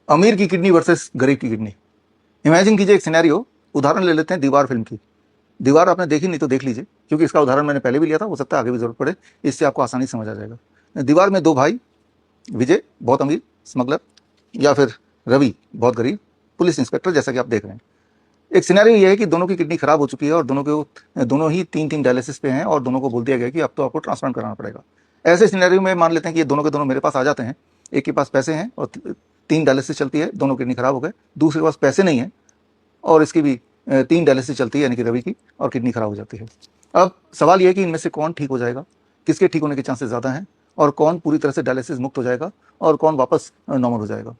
अमीर की kidney versus गरीब की किडनी। इमेजिन कीजिए एक सिनेरियो, उदाहरण ले लेते हैं दीवार फिल्म की। दीवार आपने देखी नहीं तो देख लीजिए, क्योंकि इसका उदाहरण मैंने पहले भी लिया था, हो सकता है आगे भी जरूरत पड़े, इससे आपको आसानी से समझ आ जाएगा। दीवार में दो भाई, विजय बहुत अमीर स्मगलर, या फिर रवि बहुत गरीब पुलिस इंस्पेक्टर, जैसा कि आप देख रहे हैं। एक सिनेरियो ये है कि दोनों की किडनी खराब हो चुकी है और दोनों ही 3-3 डायलिसिस पे हैं और दोनों को बोल दिया गया कि अब तो आपको ट्रांसप्लांट कराना पड़ेगा। ऐसे सिनेरियो में मान लेते हैं कि ये दोनों के दोनों मेरे पास आ जाते हैं। एक के पास पैसे हैं और 3 डायलिसिस चलती है, दोनों किडनी खराब हो गए। दूसरे के पास पैसे नहीं है और इसकी भी 3 डायलिसिस चलती है, यानी कि रवि की, और किडनी खराब हो जाती है। अब सवाल यह है कि इनमें से कौन ठीक हो जाएगा, किसके ठीक होने के चांसेस ज़्यादा हैं, और कौन पूरी तरह से डायलिसिस मुक्त हो जाएगा और कौन वापस नॉर्मल हो जाएगा।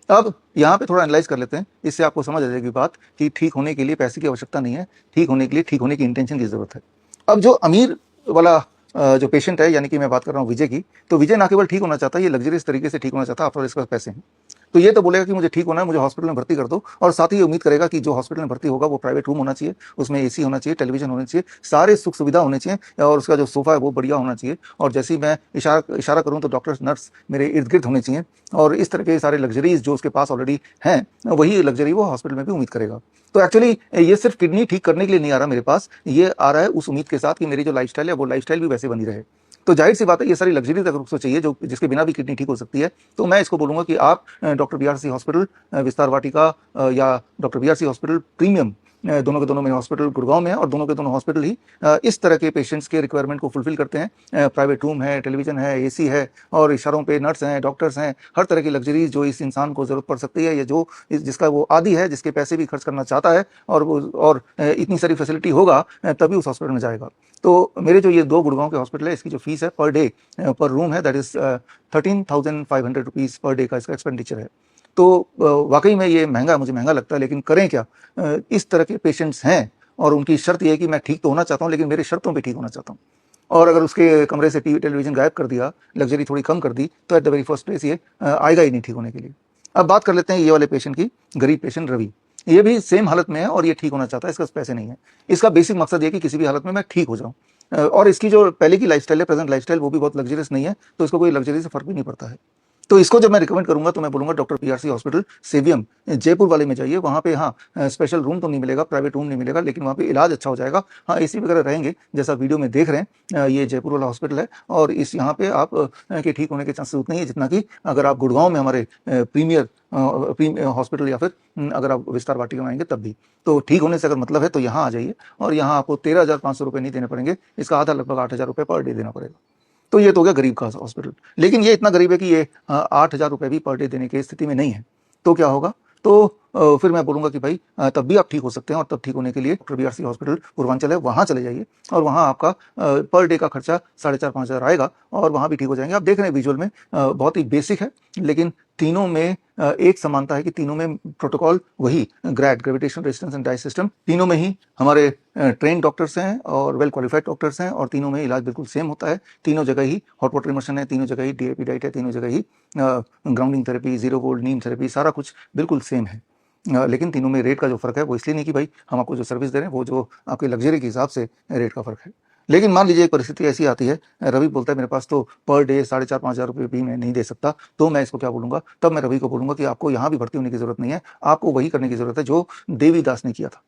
अब यहाँ पे थोड़ा एनालाइज कर लेते हैं, इससे आपको समझ आ जाएगी बात कि ठीक होने के लिए पैसे की आवश्यकता नहीं है, ठीक होने के लिए ठीक होने की इंटेंशन की जरूरत है। अब जो अमीर वाला जो पेशेंट है, यानी कि मैं बात कर रहा हूँ विजय की, तो विजय ना केवल ठीक होना चाहता है, ये लग्जरियस तरीके से ठीक होना चाहता है, आफ्टर इसके पास पैसे हैं। तो ये तो बोलेगा कि मुझे ठीक होना है, मुझे हॉस्पिटल में भर्ती कर दो, और साथ ही ये उम्मीद करेगा कि जो हॉस्पिटल में भर्ती होगा वो प्राइवेट रूम होना चाहिए, उसमें एसी होना चाहिए, टेलीविजन होना चाहिए, सारे सुख सुविधा होने चाहिए, और उसका जो सोफा है वो बढ़िया होना चाहिए, और जैसे ही मैं इशारा इशारा करूँ तो डॉक्टर्स नर्स मेरे इर्द गिर्द होने चाहिए, और इस तरह के सारे लग्जरीज जो उसके पास ऑलरेडी हैं, वही लग्जरी वो हॉस्पिटल में भी उम्मीद करेगा। तो एक्चुअली ये सिर्फ किडनी ठीक करने के लिए नहीं आ रहा मेरे पास, ये आ रहा है उस उम्मीद के साथ कि मेरी जो लाइफस्टाइल है वो लाइफस्टाइल भी वैसे बनी रहे। तो जाहिर सी बात है, ये सारी लग्जरी तक उसको चाहिए जो जिसके बिना भी किडनी ठीक हो सकती है। तो मैं इसको बोलूंगा कि आप डॉक्टर बीआरसी हॉस्पिटल विस्तार वाटिका या डॉक्टर बीआरसी हॉस्पिटल प्रीमियम, दोनों के दोनों मेरे हॉस्पिटल गुड़गांव में है, और दोनों के दोनों हॉस्पिटल ही इस तरह के पेशेंट्स के रिक्वायरमेंट को फुलफिल करते हैं। प्राइवेट रूम है, टेलीविजन है, एसी है, और इशारों पे नर्स हैं, डॉक्टर्स हैं, हर तरह की लग्जरीज जो इस इंसान को जरूरत पड़ सकती है, या जो जिसका वो आदी है, जिसके पैसे भी खर्च करना चाहता है, और इतनी सारी फैसिलिटी होगा तभी उस हॉस्पिटल में जाएगा। तो मेरे जो ये 2 गुड़गांव के हॉस्पिटल है, इसकी जो फीस है पर डे पर रूम है, that is 13,500 rupees per day का इसका एक्सपेंडिचर है। तो वाकई में ये महंगा, मुझे महंगा लगता है, लेकिन करें क्या। इस तरह के पेशेंट्स हैं, और उनकी शर्त ये है कि मैं ठीक तो होना चाहता हूँ, लेकिन मेरे शर्तों पे ठीक होना चाहता हूँ। और अगर उसके कमरे से टीवी टेलीविजन गायब कर दिया, लग्जरी थोड़ी कम कर दी, तो at the very first place ये आएगा ही नहीं ठीक होने के लिए। अब बात कर लेते हैं ये वाले पेशेंट की, गरीब पेशेंट रवि। ये भी सेम हालत में है और ये ठीक होना चाहता है, इसके पास पैसे नहीं है। इसका बेसिक मकसद ये कि किसी भी हालत में मैं ठीक हो जाऊं, और इसकी जो पहले की लाइफस्टाइल है, प्रेजेंट लाइफस्टाइल, वो भी बहुत लग्जरियस नहीं है, तो इसको कोई लग्जरी से फर्क भी नहीं पड़ता है। तो इसको जब मैं रिकमेंड करूंगा तो मैं बोलूंगा डॉक्टर पीआरसी हॉस्पिटल सेवियम जयपुर वाले में जाइए। वहाँ पे हाँ स्पेशल रूम तो नहीं मिलेगा, प्राइवेट रूम नहीं मिलेगा, लेकिन वहाँ पे इलाज अच्छा हो जाएगा। हाँ एसी वगैरह रहेंगे, जैसा वीडियो में देख रहे हैं। ये जयपुर वाला हॉस्पिटल है, और इस यहाँ पे आप के ठीक होने के चांसेस उतने ही है जितना कि अगर आप गुड़गांव में हमारे प्रीमियर हॉस्पिटल, या फिर अगर आप विस्तार वाटिका में आएंगे तब भी। तो ठीक होने से अगर मतलब है तो यहाँ आ जाइए, और यहाँ आपको 13,500 रुपये नहीं देने पड़ेंगे, इसका आधा लगभग 8,000 रुपये पर डे देना पड़ेगा। तो ये तो हो गया गरीब का हॉस्पिटल। लेकिन ये इतना गरीब है कि ये 8,000 रुपये भी पर डे देने की स्थिति में नहीं है। तो क्या होगा, तो फिर मैं बोलूंगा कि भाई तब भी आप ठीक हो सकते हैं, और तब ठीक होने के लिए डॉक्टर बीआरसी हॉस्पिटल पूर्वांचल है, वहाँ चले जाइए, और वहाँ आपका पर डे का खर्चा 4,500-5,000 आएगा, और वहाँ भी ठीक हो जाएंगे। आप देख रहे हैं विजुअल में, बहुत ही बेसिक है, लेकिन तीनों में एक समानता है कि तीनों में प्रोटोकॉल वही, grad gravitation resistance and dice system, तीनों में ही हमारे ट्रेन डॉक्टर्स हैं और वेल क्वालिफाइड डॉक्टर्स हैं, और तीनों में इलाज बिल्कुल सेम होता है। तीनों जगह ही हॉट वाटर इमर्शन है, तीनों जगह ही डीएपी डाइट है, तीनों जगह ही ग्राउंडिंग थेरेपी, जीरो वोल्ट नीम थेरेपी, सारा कुछ बिल्कुल सेम है। लेकिन तीनों में रेट का जो फर्क है वो इसलिए नहीं कि भाई हम आपको जो सर्विस दे रहे हैं वो जो आपके लग्जरी के हिसाब से रेट का फर्क है। लेकिन मान लीजिए एक परिस्थिति ऐसी आती है, रवि बोलता है मेरे पास तो पर डे 4,500-5,000 रुपये भी मैं नहीं दे सकता, तो मैं इसको क्या बोलूंगा, तब मैं रवि को बोलूंगा कि आपको यहाँ भी भर्ती होने की जरूरत नहीं है, आपको वही करने की जरूरत है जो देवीदास ने किया था।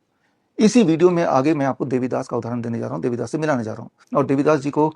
इसी वीडियो में आगे मैं आपको देवीदास का उदाहरण देने जा रहा हूँ, देवीदास से मिलाने जा रहा हूँ। और देवीदास जी को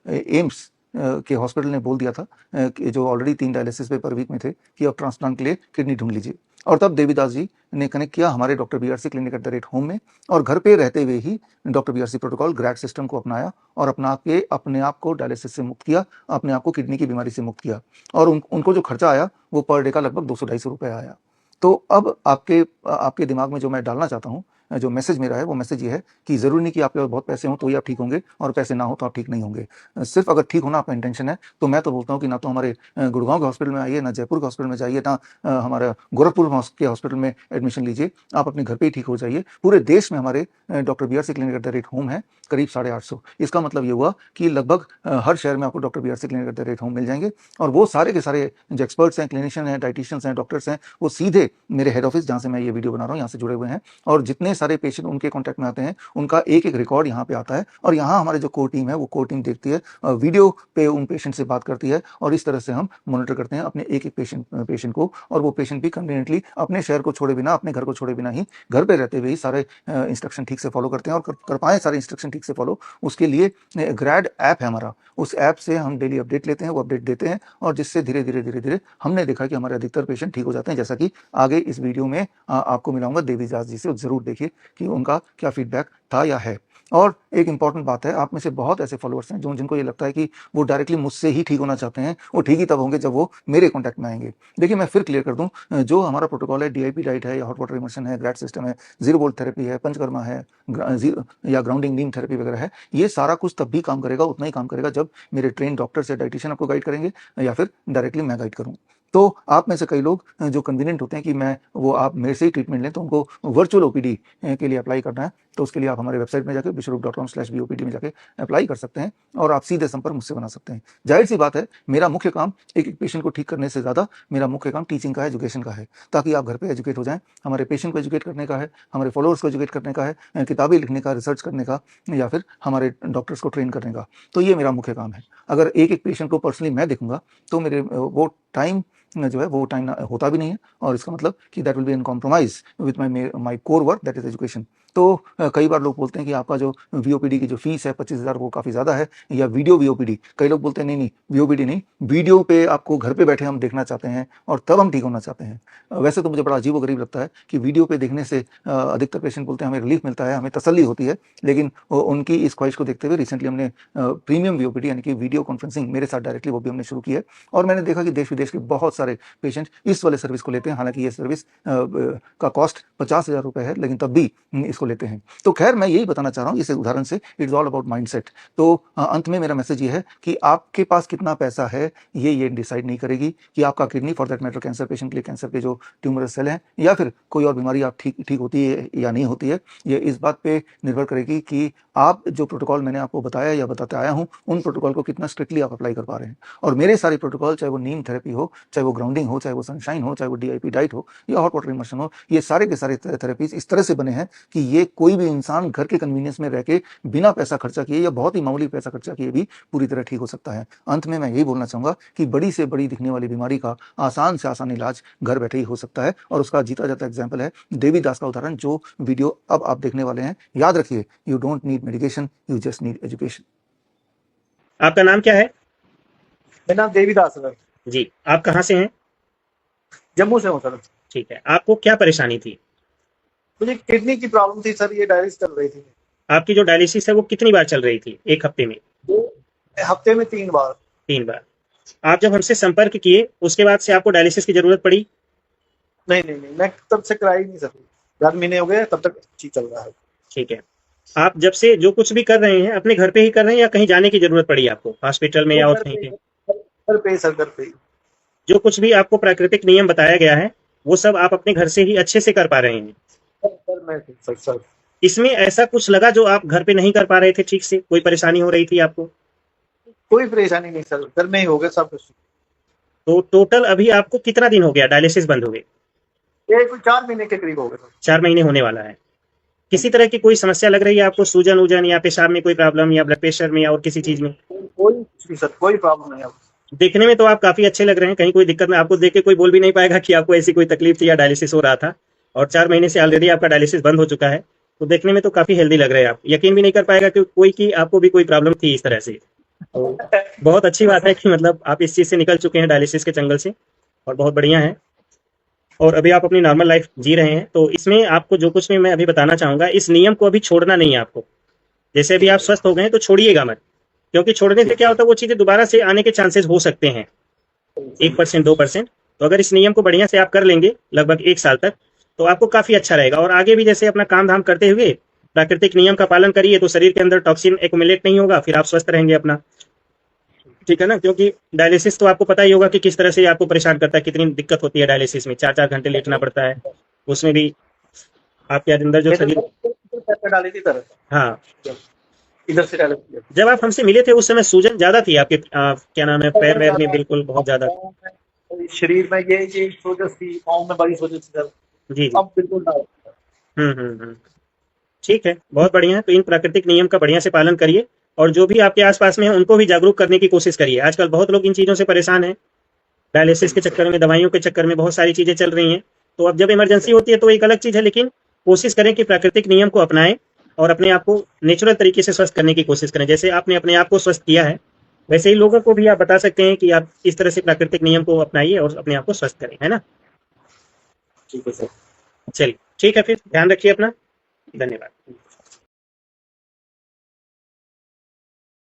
एम्स के हॉस्पिटल ने बोल दिया था कि जो ऑलरेडी 3 डायलिसिस पे पर वीक में थे, कि अब ट्रांसप्लांट के लिए किडनी ढूंढ लीजिए। और तब देवीदास जी ने कनेक्ट किया हमारे doctor BRC clinic at the rate home में, और घर पे रहते हुए ही डॉक्टर बीआरसी प्रोटोकॉल ग्रैड सिस्टम को अपनाया, और अपने आप को डायलिसिस से मुक्त किया, अपने आप को किडनी की बीमारी से मुक्त किया। और उनको जो खर्चा आया वो पर डे का लगभग 200-250 रुपये आया। तो अब आपके दिमाग में जो मैं डालना चाहता हूँ, जो मैसेज मेरा है, वो मैसेज ये है कि ज़रूरी नहीं कि आपके पास बहुत पैसे हों तो ही आप ठीक होंगे, और पैसे ना हो तो आप ठीक नहीं होंगे। सिर्फ अगर ठीक होना आपका इंटेंशन है, तो मैं तो बोलता हूँ कि ना तो हमारे गुड़गांव के हॉस्पिटल में आइए, ना जयपुर के हॉस्पिटल में जाइए, ना हमारा गोरखपुर के हॉस्पिटल में एडमिशन लीजिए, आप अपने घर पे ही ठीक हो जाइए। पूरे देश में हमारे doctor BRC clinic at the rate home है करीब 850। इसका मतलब ये हुआ कि लगभग हर शहर में आपको doctor BRC clinic at the rate home मिल जाएंगे, और वो सारे के सारे जो एक्सपर्ट्स हैं, क्लिनिशियन हैं, डाइटिशियंस हैं, डॉक्टर्स हैं, वो सीधे मेरे हेड ऑफिस, जहाँ से मैं ये वीडियो बना रहा हूँ, यहाँ से जुड़े हुए हैं, और जितने सारे पेशेंट उनके कॉन्टैक्ट में आते हैं, उनका एक एक रिकॉर्ड यहाँ पे आता है और यहाँ हमारे जो कोर टीम है वो कोर टीम देखती है, वीडियो पे उन पेशेंट से बात करती है और इस तरह से हम मॉनिटर करते हैं अपने एक एक पेशेंट को। और वो पेशेंट भी कन्वीनियंटली अपने शहर को छोड़े बिना, अपने घर को छोड़े बिना ही, घर पे रहते हुए ही सारे इंस्ट्रक्शन ठीक से फॉलो करते हैं। और कर पाए सारे इंस्ट्रक्शन ठीक से फॉलो, उसके लिए ग्रैड ऐप है हमारा, उस ऐप से हम डेली अपडेट लेते हैं, वो अपडेट देते हैं और जिससे धीरे धीरे हमने देखा कि हमारे अधिकतर पेशेंट ठीक हो जाते हैं। जैसा कि आगे इस वीडियो में आपको मिलाऊंगा देवीदास जी से, जरूर देखिए कि उनका क्या फीडबैक था या है। और एक इंपॉर्टेंट बात है, आप में से बहुत ऐसे फॉलोअर्स हैं जो जिनको ये लगता है कि वो डायरेक्टली मुझसे ही ठीक होना चाहते हैं, वो ठीक ही तब होंगे जब वो मेरे कॉन्टैक्ट में आएंगे। देखिए मैं फिर क्लियर कर दूं, जो हमारा प्रोटोकॉल है, DIP डाइट है या हॉट वाटर इमर्शन है, ग्रैड सिस्टम है, जीरो वोल्ट थेरेपी है, पंचकर्मा है, या ग्राउंडिंग नीम थेरेपी वगैरह है, ये सारा कुछ तब भी काम करेगा, उतना ही काम करेगा जब मेरे ट्रेन डॉक्टर्स या डाइटिशियन आपको गाइड करेंगे या फिर डायरेक्टली मैं गाइड करूँ। तो आप में से कई लोग जो कन्वीनियंट होते हैं कि मैं वो आप मेरे से ही ट्रीटमेंट लें, तो उनको वर्चुअल OPD के लिए अप्लाई करना है, तो उसके लिए आप हमारे वेबसाइट में जाकर bishop.com/BOPD में जाके अप्लाई कर सकते हैं और आप सीधे संपर्क मुझसे बना सकते हैं। जाहिर सी बात है, मेरा मुख्य काम एक एक पेशेंट को ठीक करने से ज़्यादा मेरा मुख्य काम टीचिंग का है, एजुकेशन का है, ताकि आप घर पे एजुकेट हो जाएं। हमारे पेशेंट को एजुकेट करने का है, हमारे फॉलोअर्स को एजुकेट करने का है, किताबें लिखने का, रिसर्च करने का, या फिर हमारे डॉक्टर्स को ट्रेन करने का। तो ये मेरा मुख्य काम है। अगर एक एक पेशेंट को पर्सनली मैं देखूंगा तो मेरे वो टाइम जो है वो टाइम होता भी नहीं है, और इसका मतलब कि that will be in compromise with my core work, that is education. तो कई बार लोग बोलते हैं कि आपका जो VOPD की जो फीस है 25,000 वो काफ़ी ज़्यादा है, या वीडियो VOPD। कई लोग बोलते हैं नहीं VOPD नहीं, वीडियो पे आपको घर पे बैठे हम देखना चाहते हैं और तब हम ठीक होना चाहते हैं। वैसे तो मुझे बड़ा अजीब व गरीब लगता है कि वीडियो पे देखने से अधिकतर पेशेंट बोलते हैं हमें रिलीफ मिलता है, हमें तसल्ली होती है, लेकिन उनकी इस ख्वाहिश को देखते हुए रिसेंटली हमने प्रीमियम VOPD यानी कि वीडियो कॉन्फ्रेंसिंग मेरे साथ डायरेक्टली वो भी हमने शुरू की है। और मैंने देखा कि देश विदेश के बहुत सारे पेशेंट इस वाले सर्विस को लेते हैं। हालांकि ये सर्विस का कॉस्ट 50,000 रुपए है, लेकिन तब भी इसको लेते हैं। तो खैर मैं यही बताना चाह रहा हूँ इस उदाहरण से, इट्स ऑल अबाउट माइंडसेट। तो अंत में मेरा मैसेज ये है कि आपके पास कितना पैसा है ये डिसाइड नहीं करेगी कि आपका kidney, for that matter cancer patient के लिए कैंसर के जो ट्यूमरस सेल हैं, या फिर कोई और बीमारी आप ठीक होती है या नहीं होती है, ये इस बात पे निर्भर करेगी कि आप जो प्रोटोकॉल मैंने आपको बताया या बताते आया हूँ, उन प्रोटोकॉल को कितना स्ट्रिक्टली आप अप्लाई कर पा रहे हैं। और मेरे सारे प्रोटोकॉल, चाहे वो नीम थेरेपी हो, चाहे वो ग्राउंडिंग हो, चाहे वो सनशाइन हो, चाहे वो DIP डाइट हो या हॉट वाटर इमर्शन हो, ये सारे के सारे थेरेपीज इस तरह से बने हैं कि ये कोई भी इंसान घर के कन्वीनियंस में रह के बिना पैसा खर्चा किए या बहुत ही मामूली पैसा खर्चा किए भी पूरी तरह ठीक हो सकता है। अंत में मैं यही बोलना चाहूंगा कि बड़ी से बड़ी दिखने वाली बीमारी का आसान से आसान इलाज घर बैठे ही हो सकता है, और उसका जीता जाता एग्जाम्पल है देवीदास का उदाहरण, जो वीडियो अब आप देखने वाले हैं। याद रखिए, you don't need medication, you just need education. आपका नाम क्या है? मेरा नाम देवीदास है सर। जी, आप कहाँ से हैं? जम्मू से हूँ सर। ठीक है, आपको क्या परेशानी थी? मुझे किडनी की प्रॉब्लम थी सर, ये डायलिसिस चल रही थी। आपकी जो डायलिसिस है वो कितनी बार चल रही थी एक हफ्ते में? हफ्ते में 3 बार। 3 बार। आप जब हमसे संपर्क किए उसके बाद से आपको डायलिसिस की जरूरत पड़ी? नहीं, मैं तब से कराई नहीं सर, 4 महीने हो गए, तब तक ठीक चल रहा है। ठीक है, आप जब से जो कुछ भी कर रहे हैं अपने घर पे ही कर रहे हैं या कहीं जाने की जरूरत पड़ी आपको हॉस्पिटल में या और कहीं पे? घर पे ही। जो कुछ भी आपको प्राकृतिक नियम बताया गया है वो सब आप अपने घर से ही अच्छे से कर पा रहे हैं? सर इसमें ऐसा कुछ लगा जो आप घर पे नहीं कर पा रहे थे ठीक से, कोई परेशानी हो रही थी आपको? कोई परेशानी नहीं सर, घर में ही हो गया सब कुछ। तो टोटल अभी आपको कितना दिन हो गया डायलिसिस बंद हो गए? ये कोई 4 महीने के करीब हो गए सर। 4 महीने होने वाला है। किसी तरह की कोई समस्या लग रही है आपको, सूजन उजन या पेशाब में कोई प्रॉब्लम या ब्लड प्रेशर में या और किसी चीज में? कोई सर, कोई प्रॉब्लम नहीं है। देखने में तो आप काफी अच्छे लग रहे हैं, कहीं कोई दिक्कत में? आपको देख के कोई बोल भी नहीं पाएगा कि आपको ऐसी कोई तकलीफ थी या डायलिसिस हो रहा था, और 4 महीने से ऑलरेडी आपका डायलिसिस बंद हो चुका है, तो देखने में तो काफी हेल्दी लग रहे हैं आप। यकीन भी नहीं कर पाएगा कि कोई कि आपको भी कोई प्रॉब्लम थी इस तरह से। तो बहुत अच्छी बात है कि मतलब आप इस चीज से निकल चुके हैं डायलिसिस के जंगल से, और बहुत बढ़िया है। और अभी आप अपनी नॉर्मल लाइफ जी रहे हैं। तो इसमें आपको जो कुछ भी मैं अभी बताना चाहूंगा, इस नियम को अभी छोड़ना नहीं है आपको। जैसे अभी आप स्वस्थ हो गए हैं तो छोड़िएगा मत, क्योंकि छोड़ने से क्या होता है, वो चीजें दोबारा से आने के चांसेस हो सकते हैं 1% 2%। तो अगर इस नियम को बढ़िया से आप कर लेंगे लगभग 1 साल तक, तो आपको काफी अच्छा रहेगा। और आगे भी जैसे अपना काम धाम करते हुए प्राकृतिक नियम का पालन करिए, तो शरीर के अंदर टॉक्सिन एक्युमुलेट नहीं होगा, फिर आप स्वस्थ रहेंगे अपना, ठीक है ना? क्योंकि डायलिसिस तो आपको पता ही होगा कि किस तरह से आपको परेशान करता है, कितनी दिक्कत होती है डायलिसिस में। 4-4 घंटे लेटना पड़ता है, उसमें भी आपके अंदर जो शरीर, डाली थी सर, हाँ, इधर से डाली थी। जब आप हमसे मिले थे उस समय सूजन ज्यादा थी आपके, क्या नाम है, पैर वैर में बिल्कुल बहुत ज्यादा, शरीर में ये सोजस थी, पाँव में बड़ी सोजस थी सर। जी जी। अब बिल्कुल ना। हम्म। ठीक है, बहुत बढ़िया। तो इन प्राकृतिक नियम का बढ़िया से पालन करिए और जो भी आपके आसपास में है उनको भी जागरूक करने की कोशिश करिए। आजकल बहुत लोग इन चीज़ों से परेशान हैं, डायलिसिस के चक्कर में, दवाइयों के चक्कर में बहुत सारी चीज़ें चल रही हैं। तो अब जब इमरजेंसी होती है तो एक अलग चीज़ है, लेकिन कोशिश करें कि प्राकृतिक नियम को अपनाएं और अपने आप को नेचुरल तरीके से स्वस्थ करने की कोशिश करें। जैसे आपने अपने आप को स्वस्थ किया है, वैसे ही लोगों को भी आप बता सकते हैं कि आप इस तरह से प्राकृतिक नियम को अपनाइए और अपने आप को स्वस्थ करें, है ना? ठीक है सर। चलिए, ठीक है, फिर ध्यान रखिए अपना। धन्यवाद।